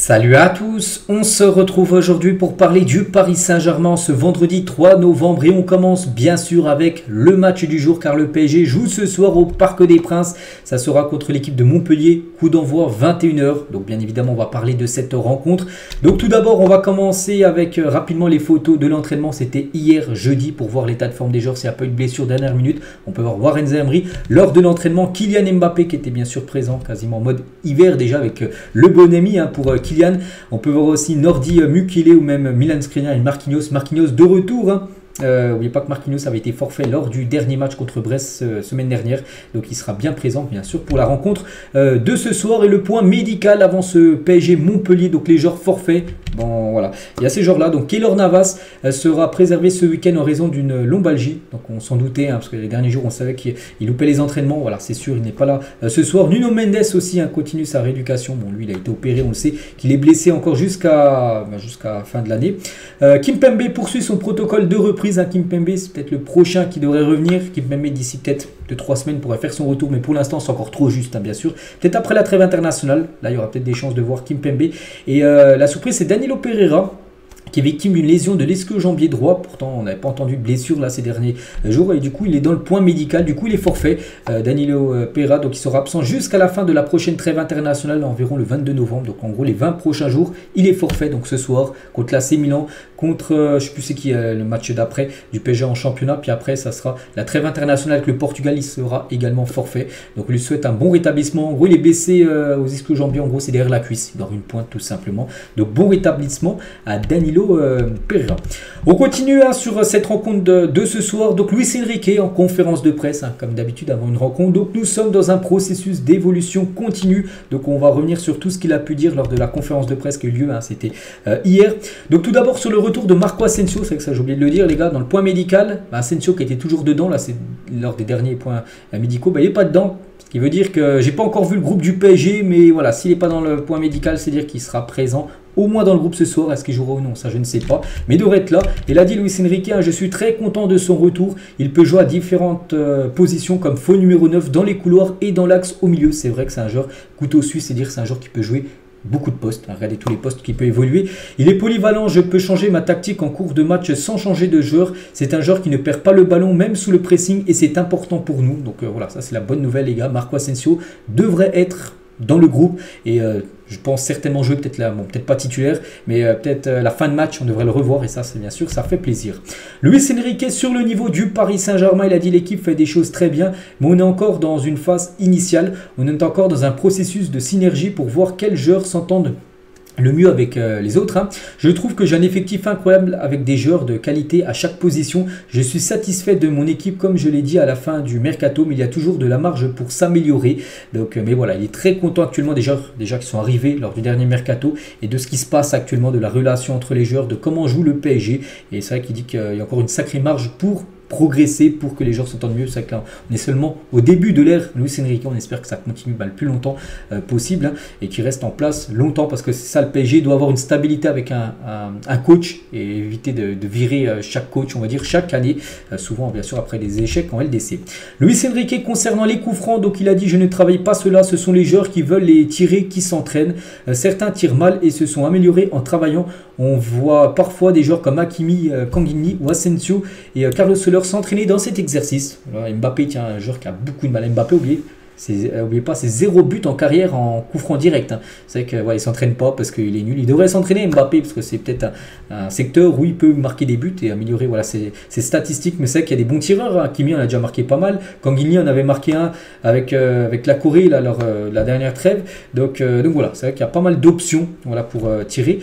Salut à tous, on se retrouve aujourd'hui pour parler du Paris Saint-Germain ce vendredi 3 novembre et on commence bien sûr avec le match du jour car le PSG joue ce soir au Parc des Princes. Ça sera contre l'équipe de Montpellier, coup d'envoi 21h. Donc bien évidemment on va parler de cette rencontre. Donc tout d'abord on va commencer avec rapidement les photos de l'entraînement. C'était hier jeudi pour voir l'état de forme des joueurs s'il n'y a pas eu de blessure dernière minute. On peut voir Warren Zaïre lors de l'entraînement. Kylian Mbappé qui était bien sûr présent quasiment en mode hiver déjà avec le bon ami pour Kylian. On peut voir aussi Nordi Mukiele ou même Milan Skriniar et Marquinhos. Marquinhos de retour. N'oubliez pas que Marquinhos avait été forfait lors du dernier match contre Brest semaine dernière. Donc il sera bien présent bien sûr pour la rencontre de ce soir. Et le point médical avant ce PSG Montpellier. Donc les joueurs forfaits. Bon voilà. Il y a ces joueurs-là. Donc Keylor Navas sera préservé ce week-end en raison d'une lombalgie. Donc on s'en doutait parce que les derniers jours on savait qu'il loupait les entraînements. Voilà, c'est sûr, il n'est pas là ce soir. Nuno Mendes aussi continue sa rééducation. Bon lui il a été opéré, on le sait, qu'il est blessé encore jusqu'à fin de l'année. Kimpembe poursuit son protocole de reprise. Kimpembe, c'est peut-être le prochain qui devrait revenir. Kimpembe d'ici peut-être 2-3 semaines pourrait faire son retour, mais pour l'instant c'est encore trop juste bien sûr. Peut-être après la trêve internationale, là il y aura peut-être des chances de voir Kimpembe. Et la surprise c'est Danilo Pereira, qui est victime d'une lésion de l'ischio-jambier droit. Pourtant, on n'avait pas entendu de blessure là ces derniers jours. Et du coup, il est dans le point médical. Du coup, il est forfait. Danilo Pereira, donc il sera absent jusqu'à la fin de la prochaine trêve internationale, environ le 22 novembre. Donc en gros, les 20 prochains jours, il est forfait. Donc ce soir, contre l'AC Milan, contre, je ne sais plus c'est qui le match d'après du PSG en championnat. Puis après, ça sera la trêve internationale avec le Portugal. Il sera également forfait. Donc on lui souhaite un bon rétablissement. En gros, il est blessé aux ischio-jambiers. En gros, c'est derrière la cuisse. Il doit avoir une pointe tout simplement. Donc bon rétablissement à Danilo Pereira. On continue sur cette rencontre de ce soir. Donc Luis Enrique en conférence de presse, comme d'habitude avant une rencontre. Donc nous sommes dans un processus d'évolution continue. Donc on va revenir sur tout ce qu'il a pu dire lors de la conférence de presse qui a eu lieu. C'était hier. Donc tout d'abord sur le retour de Marco Asensio, c'est que ça j'ai oublié de le dire les gars, dans le point médical. Asensio qui était toujours dedans, là c'est lors des derniers points médicaux, il n'est pas dedans. Ce qui veut dire que j'ai pas encore vu le groupe du PSG, mais voilà, s'il n'est pas dans le point médical, c'est dire qu'il sera présent au moins dans le groupe ce soir. Est-ce qu'il jouera ou non, ça je ne sais pas, mais il devrait être là. Et l'a dit Luis Enrique, je suis très content de son retour. Il peut jouer à différentes positions comme faux numéro 9 dans les couloirs et dans l'axe au milieu. C'est vrai que c'est un joueur couteau suisse, c'est dire que c'est un joueur qui peut jouer beaucoup de postes, regardez tous les postes qui peut évoluer. Il est polyvalent, je peux changer ma tactique en cours de match sans changer de joueur. C'est un joueur qui ne perd pas le ballon même sous le pressing et c'est important pour nous. Donc voilà, ça c'est la bonne nouvelle les gars. Marco Asensio devrait être dans le groupe et je pense certainement jouer peut-être là, bon, peut-être pas titulaire, mais peut-être la fin de match, on devrait le revoir et ça, c'est bien sûr, ça fait plaisir. Luis Enrique sur le niveau du Paris Saint-Germain, il a dit l'équipe fait des choses très bien, mais on est encore dans une phase initiale, on est encore dans un processus de synergie pour voir quels joueurs s'entendent le mieux avec les autres. Je trouve que j'ai un effectif incroyable avec des joueurs de qualité à chaque position. Je suis satisfait de mon équipe comme je l'ai dit à la fin du mercato, mais il y a toujours de la marge pour s'améliorer. Donc, mais voilà, il est très content actuellement des joueurs déjà qui sont arrivés lors du dernier mercato et de ce qui se passe actuellement, de la relation entre les joueurs, de comment joue le PSG. Et c'est vrai qu'il dit qu'il y a encore une sacrée marge pour progresser, pour que les joueurs s'entendent mieux. C'est vrai que là, on est seulement au début de l'ère Luis Enrique, on espère que ça continue le plus longtemps possible et qu'il reste en place longtemps parce que c'est ça, le PSG doit avoir une stabilité avec un coach et éviter de virer chaque coach, on va dire, chaque année, souvent bien sûr après des échecs en LDC. Luis Enrique concernant les coups francs, donc il a dit je ne travaille pas cela, ce sont les joueurs qui veulent les tirer qui s'entraînent. Certains tirent mal et se sont améliorés en travaillant. On voit parfois des joueurs comme Hakimi, Kanguini ou Asensio et Carlos Soler s'entraîner dans cet exercice. Alors, Mbappé, tiens, un joueur qui a beaucoup de mal. Mbappé, oubliez pas, c'est 0 but en carrière en coup franc direct. C'est vrai qu'il ne s'entraîne pas parce qu'il est nul. Il devrait s'entraîner Mbappé parce que c'est peut-être un secteur où il peut marquer des buts et améliorer voilà, ses statistiques. Mais c'est vrai qu'il y a des bons tireurs. Hakimi en a déjà marqué pas mal. Kanguini en avait marqué un avec la Corée là, lors la dernière trêve. Donc voilà, c'est vrai qu'il y a pas mal d'options voilà, pour tirer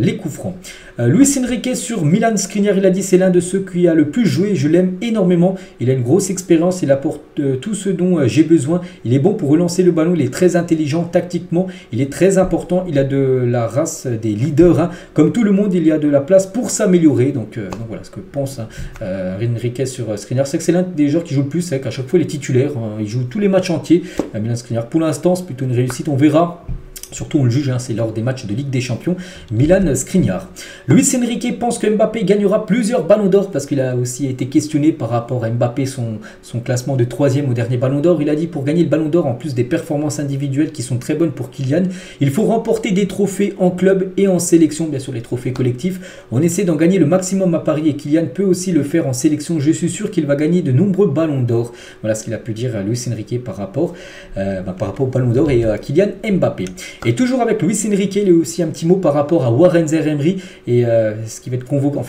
les coups francs. Luis Enrique sur Milan Skriniar, il a dit c'est l'un de ceux qui a le plus joué, je l'aime énormément, il a une grosse expérience, il apporte tout ce dont j'ai besoin, il est bon pour relancer le ballon, il est très intelligent tactiquement, il est très important, il a de la race des leaders, comme tout le monde il y a de la place pour s'améliorer, donc voilà ce que pense Enrique sur Skriniar. C'est que c'est l'un des joueurs qui joue le plus, c'est qu'à chaque fois il est titulaire, il joue tous les matchs entiers, Milan Skriniar. Pour l'instant c'est plutôt une réussite, on verra Surtout on le juge, hein, c'est lors des matchs de Ligue des Champions, Milan Skriniar. Luis Enrique pense que Mbappé gagnera plusieurs ballons d'or parce qu'il a aussi été questionné par rapport à Mbappé, son classement de 3e au dernier ballon d'or. Il a dit pour gagner le ballon d'or, en plus des performances individuelles qui sont très bonnes pour Kylian, il faut remporter des trophées en club et en sélection, bien sûr les trophées collectifs. On essaie d'en gagner le maximum à Paris et Kylian peut aussi le faire en sélection. Je suis sûr qu'il va gagner de nombreux ballons d'or. Voilà ce qu'il a pu dire à Luis Enrique par rapport au ballon d'or et à Kylian Mbappé. Et toujours avec Luis Enrique, il y a aussi un petit mot par rapport à Warren Zaïre-Emery et ce qui va être convoqué,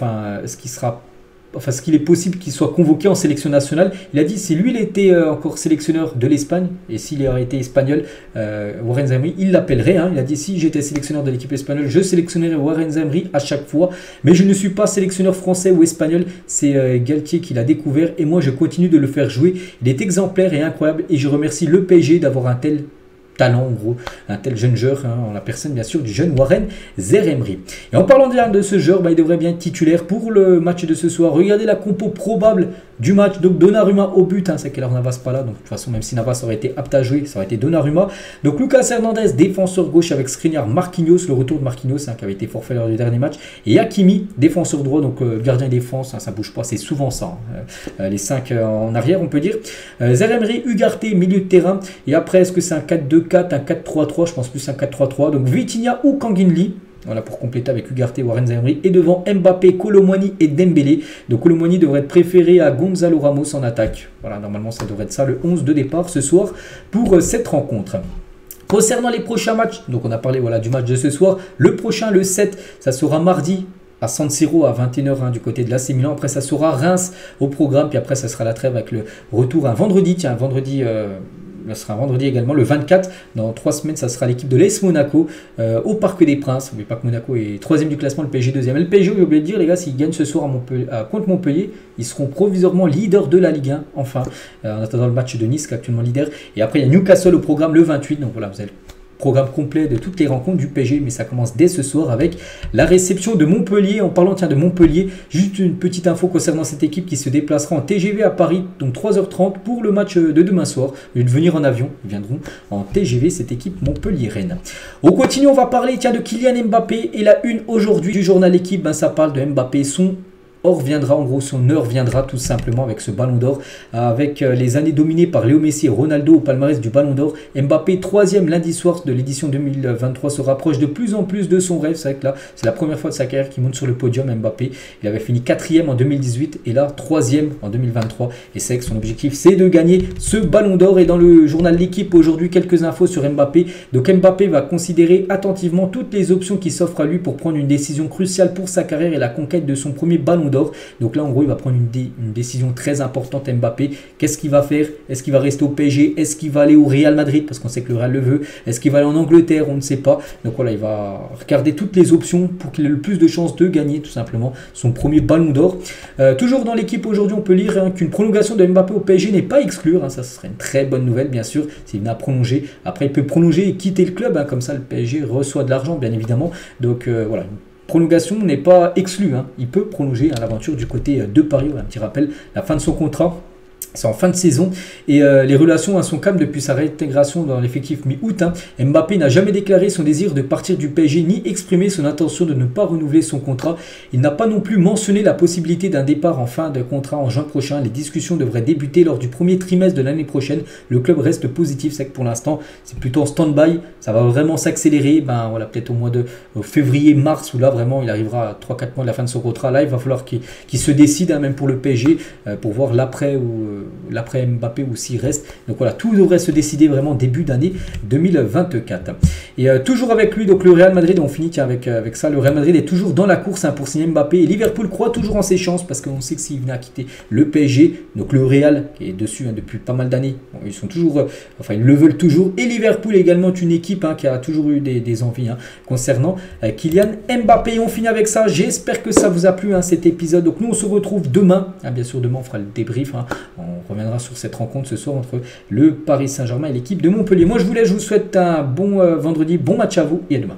ce qu'il est possible qu'il soit convoqué en sélection nationale. Il a dit si lui il était encore sélectionneur de l'Espagne et s'il aurait été espagnol, Warren Zaïre-Emery, il l'appellerait. Hein. Il a dit si j'étais sélectionneur de l'équipe espagnole, je sélectionnerais Warren Zaïre-Emery à chaque fois. Mais je ne suis pas sélectionneur français ou espagnol. C'est Galtier qui l'a découvert et moi je continue de le faire jouer. Il est exemplaire et incroyable et je remercie le PSG d'avoir un tel talent, en gros, un tel jeune joueur, hein, en la personne bien sûr du jeune Warren Zaïre-Emery. Et en parlant de ce joueur, il devrait bien être titulaire pour le match de ce soir. Regardez la compo probable du match. Donc Donnarumma au but, hein, c'est qu'alors Navas pas là, donc de toute façon même si Navas aurait été apte à jouer, ça aurait été Donnarumma. Donc Lucas Hernandez, défenseur gauche avec Skriniar, Marquinhos, le retour de Marquinhos, hein, qui avait été forfait lors du dernier match, et Hakimi, défenseur droit, donc gardien et défense, hein, ça bouge pas, c'est souvent ça, hein, les 5 en arrière on peut dire. Zaïre-Emery, Ugarte, milieu de terrain, et après est-ce que c'est un 4-2-4, un 4-3-3, je pense plus un 4-3-3, donc Vitinha ou Kanginli. Voilà pour compléter avec Ugarte, Warren Zaïre-Emery. Et devant Mbappé, Kolo Muani et Dembélé. Donc Kolo Muani devrait être préféré à Gonzalo Ramos en attaque. Voilà, normalement ça devrait être ça, le 11 de départ ce soir pour cette rencontre. Concernant les prochains matchs, donc on a parlé du match de ce soir. Le prochain, le 7, ça sera mardi à San Siro à 21h hein, du côté de l'AC Milan. Après ça sera Reims au programme. Puis après ça sera la trêve avec le retour un vendredi. Tiens, vendredi... Ce sera un vendredi également, le 24. Dans 3 semaines, ça sera l'équipe de l'AS Monaco au Parc des Princes. N'oubliez pas que Monaco est 3e du classement, le PSG 2e. Et le PSG, j'ai oublié de dire, les gars, s'ils gagnent ce soir contre Montpellier, ils seront provisoirement leaders de la Ligue 1, enfin, en attendant le match de Nice, qui est actuellement leader. Et après, il y a Newcastle au programme le 28. Donc voilà, vous avez programme complet de toutes les rencontres du PSG, mais ça commence dès ce soir avec la réception de Montpellier. En parlant de Montpellier, juste une petite info concernant cette équipe qui se déplacera en TGV à Paris, donc 3h30 pour le match de demain soir. Au lieu de venir en avion, ils viendront en TGV, cette équipe Montpellier-Rennes. On continue, on va parler de Kylian Mbappé et la une aujourd'hui du journal L'équipe, ça parle de Mbappé, son heure viendra tout simplement avec ce ballon d'or, avec les années dominées par Léo Messi et Ronaldo au palmarès du ballon d'or. Mbappé, 3e lundi soir de l'édition 2023, se rapproche de plus en plus de son rêve. C'est vrai que là, c'est la première fois de sa carrière qu'il monte sur le podium. Mbappé, il avait fini 4e en 2018 et là 3e en 2023. Et c'est que son objectif, c'est de gagner ce ballon d'or. Et dans le journal L'équipe aujourd'hui, quelques infos sur Mbappé. Donc Mbappé va considérer attentivement toutes les options qui s'offrent à lui pour prendre une décision cruciale pour sa carrière et la conquête de son premier ballon d'or. Donc là en gros il va prendre une décision très importante. Mbappé, qu'est-ce qu'il va faire? Est-ce qu'il va rester au PSG? Est-ce qu'il va aller au Real Madrid parce qu'on sait que le Real le veut? Est-ce qu'il va aller en Angleterre? On ne sait pas. Donc voilà, il va regarder toutes les options pour qu'il ait le plus de chances de gagner tout simplement son premier ballon d'or. Toujours dans l'équipe aujourd'hui, on peut lire qu'une prolongation de Mbappé au PSG n'est pas exclue. Ça ce serait une très bonne nouvelle bien sûr s'il venait à prolonger. Après il peut prolonger et quitter le club, comme ça le PSG reçoit de l'argent bien évidemment. Donc voilà, prolongation n'est pas exclue, il peut prolonger l'aventure du côté de Paris. Un petit rappel, la fin de son contrat, c'est en fin de saison et les relations sont calmes depuis sa réintégration dans l'effectif mi-août. Mbappé n'a jamais déclaré son désir de partir du PSG ni exprimé son intention de ne pas renouveler son contrat. Il n'a pas non plus mentionné la possibilité d'un départ en fin de contrat en juin prochain. Les discussions devraient débuter lors du premier trimestre de l'année prochaine. Le club reste positif, c'est que pour l'instant c'est plutôt en stand-by. Ça va vraiment s'accélérer, voilà, peut-être au mois de février-mars où là vraiment il arrivera à 3-4 mois de la fin de son contrat. Là il va falloir qu'il se décide, même pour le PSG, pour voir l'après Mbappé ou s'il reste. Donc voilà, tout devrait se décider vraiment début d'année 2024. Et toujours avec lui, donc le Real Madrid, on finit avec ça. Le Real Madrid est toujours dans la course pour signer Mbappé et Liverpool croit toujours en ses chances parce qu'on sait que s'il venait à quitter le PSG, donc le Real qui est dessus depuis pas mal d'années, ils sont toujours, ils le veulent toujours. Et Liverpool est également une équipe qui a toujours eu des envies concernant Kylian Mbappé. On finit avec ça. J'espère que ça vous a plu cet épisode. Donc nous on se retrouve demain. Bien sûr demain on fera le débrief. On reviendra sur cette rencontre ce soir entre le Paris Saint-Germain et l'équipe de Montpellier. Moi je vous laisse, je vous souhaite un bon vendredi, bon match à vous et à demain.